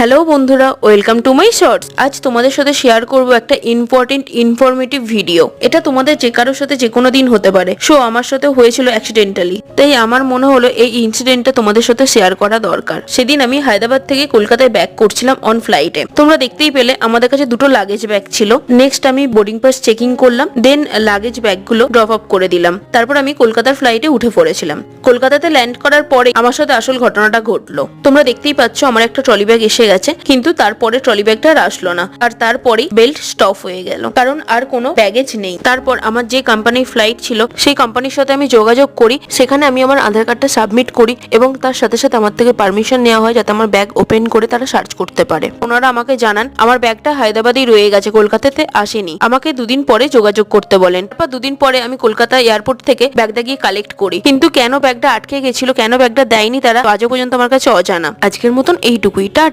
Hello বন্ধুরা, welcome to my shorts. আজ তোমাদের সাথে শেয়ার করব একটা ইনফরমেটিভ ভিডিও। এটা তোমাদের যে কারোর সাথে যে কোনো দিন হতে পারে। আমার সাথে হয়েছিল অ্যাক্সিডেন্টালি, তাই আমার মনে হলো এই ইনসিডেন্টটা তোমাদের সাথে শেয়ার করা দরকার। সেদিন আমি হায়দ্রাবাদ থেকে কলকাতায় ব্যাক করছিলাম অন ফ্লাইটে। তোমরা দেখতেই পেলে আমাদের কাছে দুটো লাগেজ ব্যাগ ছিল। নেক্সট আমি বোর্ডিং পাস চেকিং করলাম, দেন লাগেজ ব্যাগগুলো ড্রপ আপ করে দিলাম। তারপর আমি কলকাতার ফ্লাইটে উঠে পড়েছিলাম। কলকাতাতে ল্যান্ড করার পরে আমার সাথে আসল ঘটনাটা ঘটলো। তোমরা দেখতেই পাচ্ছ আমার একটা ট্রলি ব্যাগ এসে গেছে, কিন্তু তারপরে ট্রলি ব্যাগটা আর আসলো না। আর তারপরেই বেল্ট স্টপ হয়ে গেল, কারণ আর কোনো ব্যাগেজ নেই। তারপর আমার যে কোম্পানির ফ্লাইট ছিল সেই কোম্পানির সাথে আমি যোগাযোগ করি। সেখানে আমি আমার আধার কার্ডটা সাবমিট করি এবং তার সাথে সাথে আমার থেকে পারমিশন নেওয়া হয় যাতে আমার ব্যাগ ওপেন করে তারা সার্চ করতে পারে। ওনারা আমাকে জানান আমার ব্যাগটা হায়দ্রাবাদেই রয়ে গেছে, কলকাতাতে আসেনি। আমাকে দুদিন পরে যোগাযোগ করতে বলেন। তারপর দুদিন পরে আমি কলকাতা এয়ারপোর্ট থেকে ব্যাগটা গিয়ে কালেক্ট করি, কিন্তু কেন ব্যাগটা আটকে গেছিল, কেন ব্যাগটা দেয়নি তারা, আজও পর্যন্ত আমার কাছে অজানা। আজকের মতন এইটুকুই, টাটা।